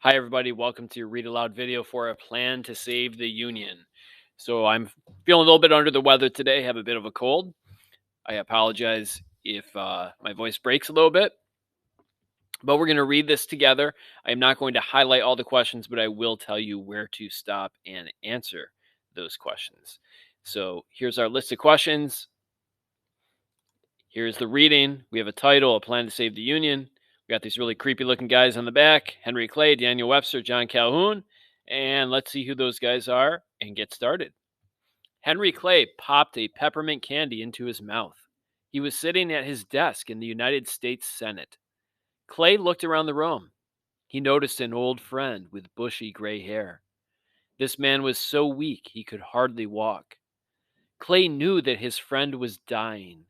Hi, everybody. Welcome to your Read Aloud video for a plan to save the Union. So I'm feeling a little bit under the weather today. Have a bit of a cold. I apologize if my voice breaks a little bit, but we're going to read this together. I'm not going to highlight all the questions, but I will tell you where to stop and answer those questions. So here's our list of questions. Here's the reading. We have a title, A Plan to Save the Union. We got these really creepy looking guys on the back: Henry Clay, Daniel Webster, John Calhoun. And let's see who those guys are and get started. Henry Clay popped a peppermint candy into his mouth. He was sitting at his desk in the United States Senate. Clay looked around the room. He noticed an old friend with bushy gray hair. This man was so weak he could hardly walk. Clay knew that his friend was dying.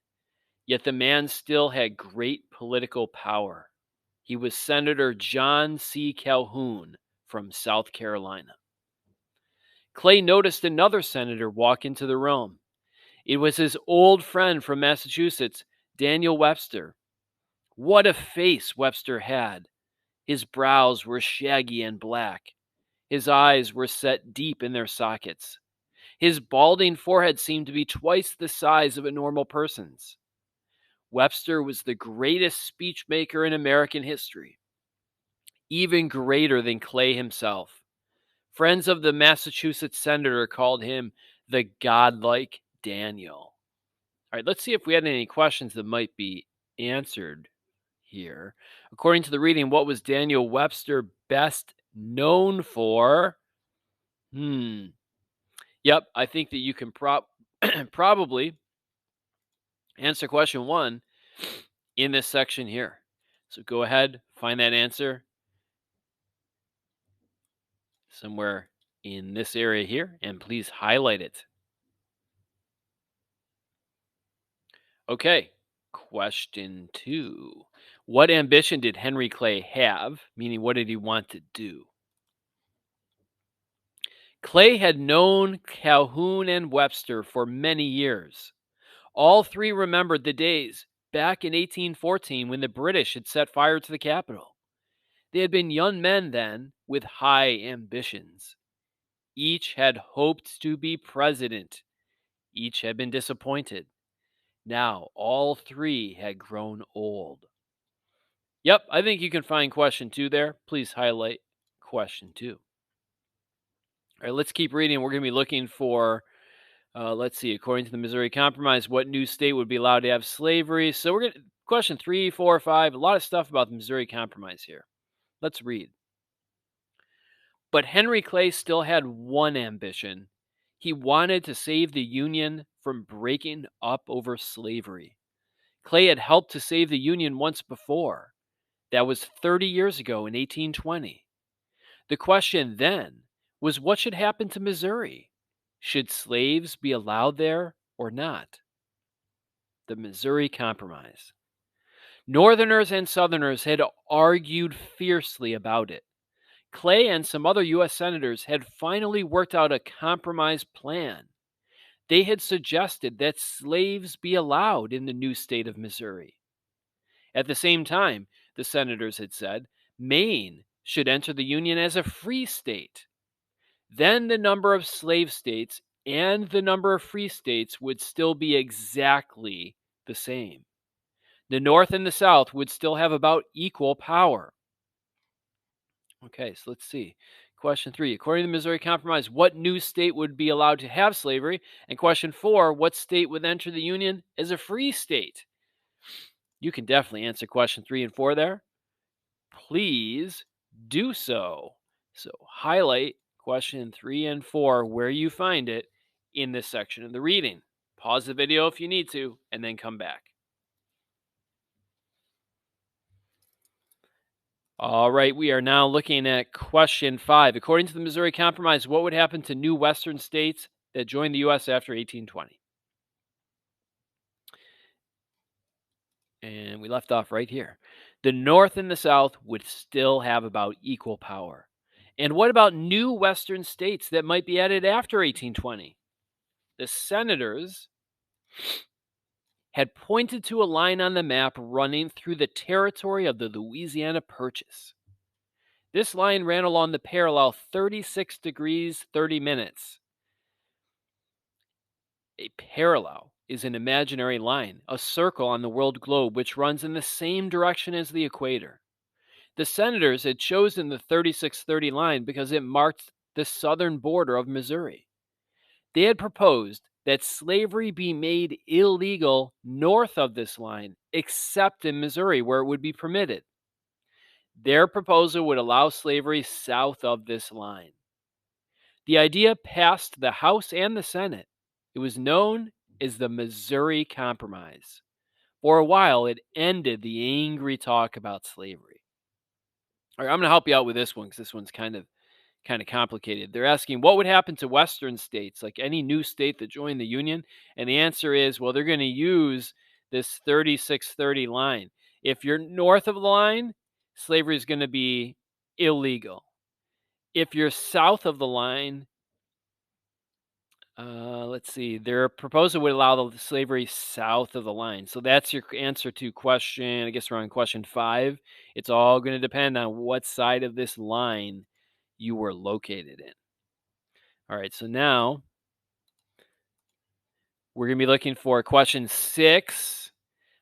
Yet the man still had great political power. He was Senator John C. Calhoun from South Carolina. Clay noticed another senator walk into the room. It was his old friend from Massachusetts, Daniel Webster. What a face Webster had! His brows were shaggy and black. His eyes were set deep in their sockets. His balding forehead seemed to be twice the size of a normal person's. Webster was the greatest speechmaker in American history, even greater than Clay himself. Friends of the Massachusetts senator called him the godlike Daniel. All right, let's see if we had any questions that might be answered here. According to the reading, what was Daniel Webster best known for? Yep, I think that you can probably answer question one in this section here. So go ahead, find that answer somewhere in this area here, and please highlight it. Okay, question two. What ambition did Henry Clay have? Meaning, what did he want to do? Clay had known Calhoun and Webster for many years. All three remembered the days back in 1814 when the British had set fire to the Capitol. They had been young men then with high ambitions. Each had hoped to be president. Each had been disappointed. Now all three had grown old. Yep, I think you can find question two there. Please highlight question two. All right, let's keep reading. We're going to be looking for, let's see, according to the Missouri Compromise, what new state would be allowed to have slavery? So we're going to, question 3, 4, 5, a lot of stuff about the Missouri Compromise here. Let's read. But Henry Clay still had one ambition. He wanted to save the Union from breaking up over slavery. Clay had helped to save the Union once before. That was 30 years ago in 1820. The question then was, what should happen to Missouri? Should slaves be allowed there or not? The Missouri Compromise. Northerners and Southerners had argued fiercely about it. Clay and some other U.S. senators had finally worked out a compromise plan. They had suggested that slaves be allowed in the new state of Missouri. At the same time, the senators had said, Maine should enter the Union as a free state. Then the number of slave states and the number of free states would still be exactly the same. The North and the South would still have about equal power. Okay, so let's see. Question 3, according to the Missouri Compromise, what new state would be allowed to have slavery? And question 4, what state would enter the Union as a free state? You can definitely answer question 3 and 4 there. Please do so. So highlight question 3 and 4 where you find it in this section of the reading. Pause the video if you need to, and then come back. All right, we are now looking at question 5. According to the Missouri Compromise, what would happen to new Western states that joined the U.S. after 1820? And we left off right here. The North and the South would still have about equal power. And what about new Western states that might be added after 1820? The senators had pointed to a line on the map running through the territory of the Louisiana Purchase. This line ran along the parallel 36 degrees 30 minutes. A parallel is an imaginary line, a circle on the world globe which runs in the same direction as the equator. The senators had chosen the 3630 line because it marked the southern border of Missouri. They had proposed that slavery be made illegal north of this line, except in Missouri, where it would be permitted. Their proposal would allow slavery south of this line. The idea passed the House and the Senate. It was known as the Missouri Compromise. For a while, it ended the angry talk about slavery. All right, I'm going to help you out with this one because this one's kind of complicated. They're asking what would happen to Western states, like any new state that joined the Union, and the answer is, well, they're going to use this 3630 line. If you're north of the line, slavery is going to be illegal. If you're south of the line, let's see, their proposal would allow the slavery south of the line. So that's your answer to question, I guess we're on question 5. It's all going to depend on what side of this line you were located in. All right, so now we're going to be looking for question 6.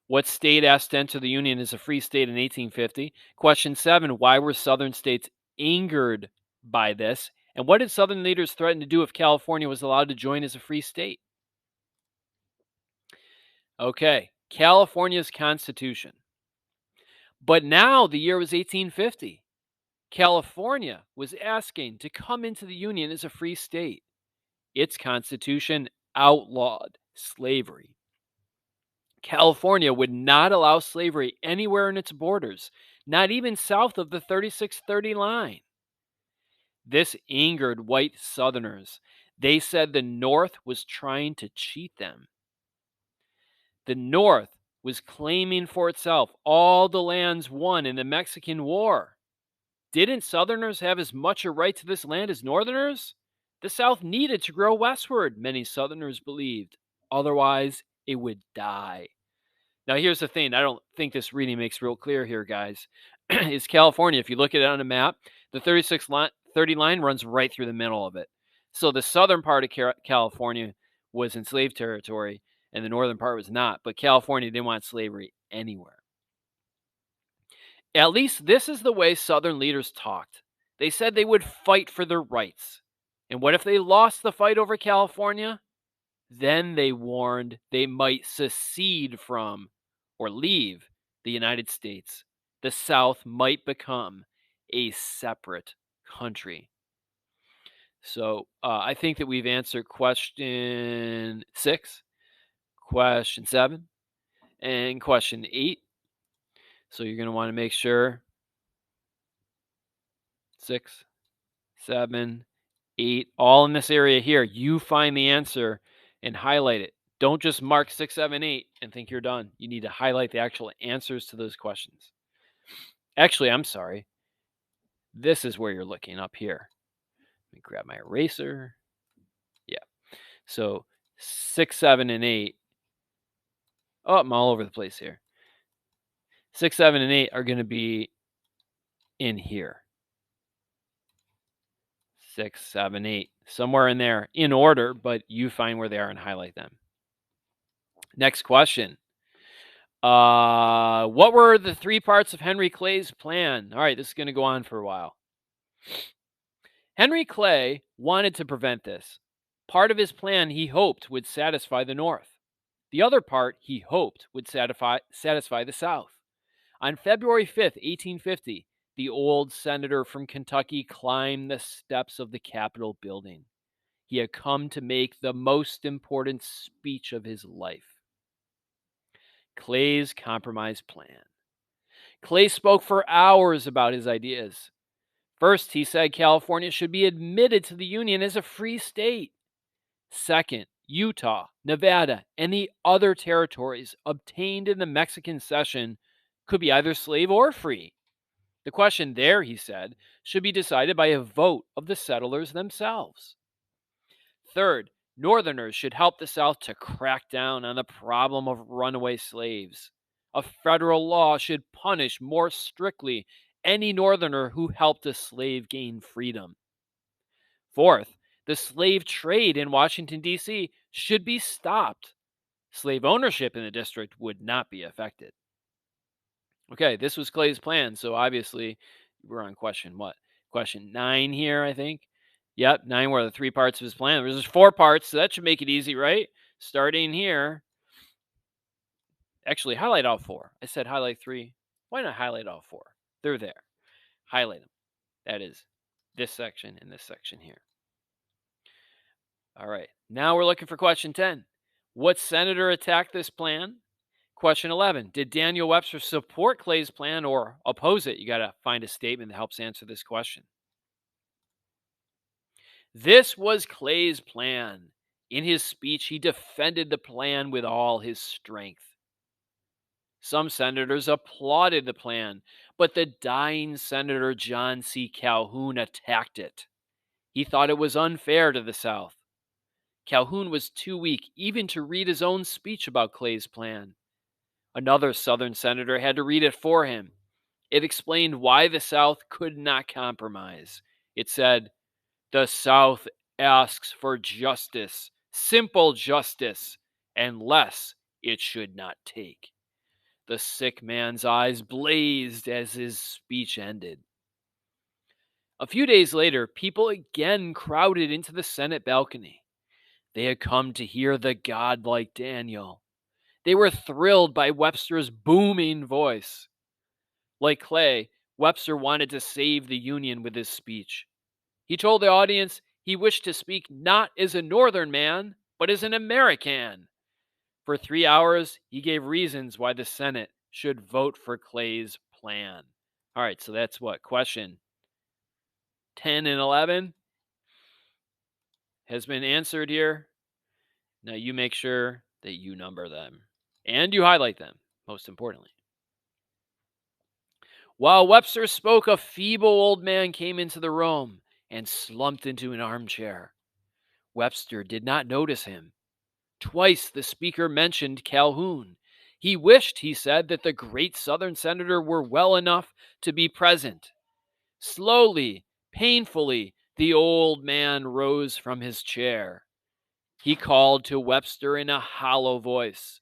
What state asked to enter the Union as a free state in 1850? Question 7. Why were Southern states angered by this? And what did Southern leaders threaten to do if California was allowed to join as a free state? Okay, California's Constitution. But now the year was 1850. California was asking to come into the Union as a free state. Its Constitution outlawed slavery. California would not allow slavery anywhere in its borders, not even south of the 3630 line. This angered white Southerners. They said the North was trying to cheat them. The North was claiming for itself all the lands won in the Mexican War. Didn't Southerners have as much a right to this land as Northerners? The South needed to grow westward, many Southerners believed. Otherwise, it would die. Now, here's the thing. I don't think this reading makes real clear here, guys. Is California, if you look at it on a map, the 3630 line runs right through the middle of it. So the southern part of California was enslaved territory, and the northern part was not. But California didn't want slavery anywhere. At least this is the way Southern leaders talked. They said they would fight for their rights. And what if they lost the fight over California? Then they warned they might secede from or leave the United States. The South might become a separate country. So I think that we've answered question 6, question 7, and question 8. So you're going to want to make sure 6, 7, 8, all in this area here. You find the answer and highlight it. Don't just mark 6, 7, 8 and think you're done. You need to highlight the actual answers to those questions. Actually, I'm sorry. This is where you're looking up here. Let me grab my eraser. Yeah. So 6, 7, and 8. Oh, I'm all over the place here. 6, 7, and 8 are going to be in here. 6, 7, 8. Somewhere in there in order, but you find where they are and highlight them. Next question. What were the 3 parts of Henry Clay's plan? All right, this is going to go on for a while. Henry Clay wanted to prevent this. Part of his plan he hoped would satisfy the North. The other part he hoped would satisfy the South. On February 5th, 1850, the old senator from Kentucky climbed the steps of the Capitol building. He had come to make the most important speech of his life. Clay's compromise plan. Clay spoke for hours about his ideas. First, he said California should be admitted to the Union as a free state. Second, Utah, Nevada, and the other territories obtained in the Mexican cession could be either slave or free. The question there, he said, should be decided by a vote of the settlers themselves. Third, Northerners should help the South to crack down on the problem of runaway slaves. A federal law should punish more strictly any Northerner who helped a slave gain freedom. Fourth, the slave trade in Washington, D.C. should be stopped. Slave ownership in the district would not be affected. Okay, this was Clay's plan. So obviously, we're on question what? Question 9 here, I think. Yep, 9 were the 3 parts of his plan. There's just 4 parts, so that should make it easy, right? Starting here. Actually, highlight all 4. I said highlight 3. Why not highlight all 4? They're there. Highlight them. That is this section and this section here. All right. Now we're looking for question 10. What senator attacked this plan? Question 11. Did Daniel Webster support Clay's plan or oppose it? You got to find a statement that helps answer this question. This was Clay's plan. In his speech, he defended the plan with all his strength. Some senators applauded the plan, but the dying Senator John C. Calhoun attacked it. He thought it was unfair to the South. Calhoun was too weak even to read his own speech about Clay's plan. Another Southern senator had to read it for him. It explained why the South could not compromise. It said, "The South asks for justice, simple justice, and less it should not take." The sick man's eyes blazed as his speech ended. A few days later, people again crowded into the Senate balcony. They had come to hear the godlike Daniel. They were thrilled by Webster's booming voice. Like Clay, Webster wanted to save the Union with his speech. He told the audience he wished to speak not as a Northern man, but as an American. For 3 hours, he gave reasons why the Senate should vote for Clay's plan. All right, so that's what? Question 10 and 11 has been answered here. Now you make sure that you number them and you highlight them, most importantly. While Webster spoke, a feeble old man came into the room and slumped into an armchair. Webster did not notice him. Twice the speaker mentioned Calhoun. He wished, he said, that the great Southern senator were well enough to be present. Slowly, painfully, the old man rose from his chair. He called to Webster in a hollow voice,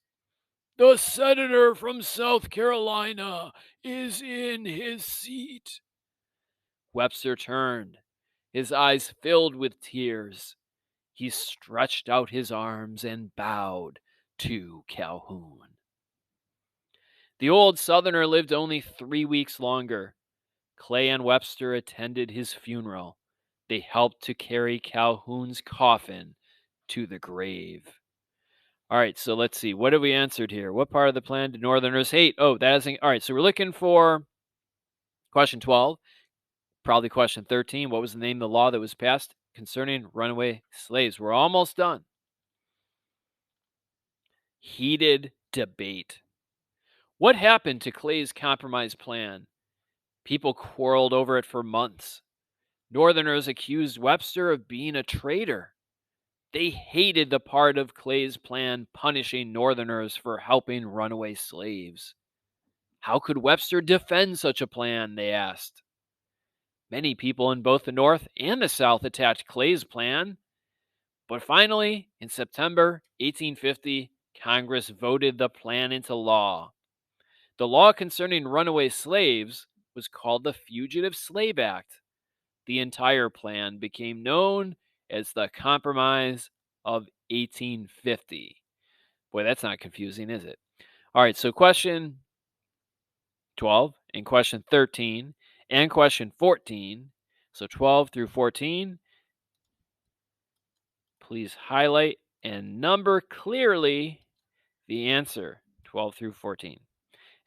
"The senator from South Carolina is in his seat." Webster turned, his eyes filled with tears. He stretched out his arms and bowed to Calhoun. The old Southerner lived only 3 weeks longer. Clay and Webster attended his funeral. They helped to carry Calhoun's coffin to the grave. All right, so let's see. What have we answered here? What part of the plan did Northerners hate? Oh, that isn't. All right, so we're looking for question 12, probably question 13. What was the name of the law that was passed concerning runaway slaves? We're almost done. Heated debate. What happened to Clay's compromise plan? People quarreled over it for months. Northerners accused Webster of being a traitor. They hated the part of Clay's plan punishing Northerners for helping runaway slaves. How could Webster defend such a plan, they asked. Many people in both the North and the South attacked Clay's plan. But finally, in September 1850, Congress voted the plan into law. The law concerning runaway slaves was called the Fugitive Slave Act. The entire plan became known as the Compromise of 1850. Boy, that's not confusing, is it? All right, so question 12 and question 13 and question 14. So 12 through 14. Please highlight and number clearly the answer, 12 through 14.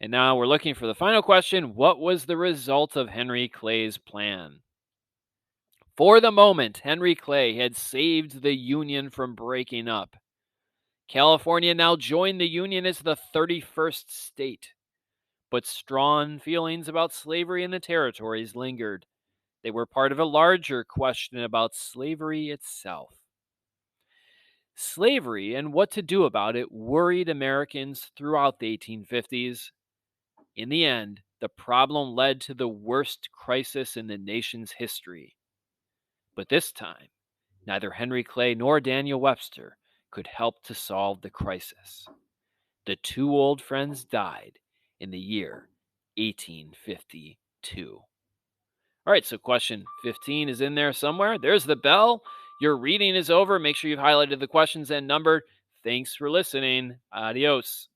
And now we're looking for the final question. What was the result of Henry Clay's plan? For the moment, Henry Clay had saved the Union from breaking up. California now joined the Union as the 31st state. But strong feelings about slavery in the territories lingered. They were part of a larger question about slavery itself. Slavery and what to do about it worried Americans throughout the 1850s. In the end, the problem led to the worst crisis in the nation's history. But this time, neither Henry Clay nor Daniel Webster could help to solve the crisis. The two old friends died in the year 1852. All right, so question 15 is in there somewhere. There's the bell. Your reading is over. Make sure you've highlighted the questions and numbered. Thanks for listening. Adios.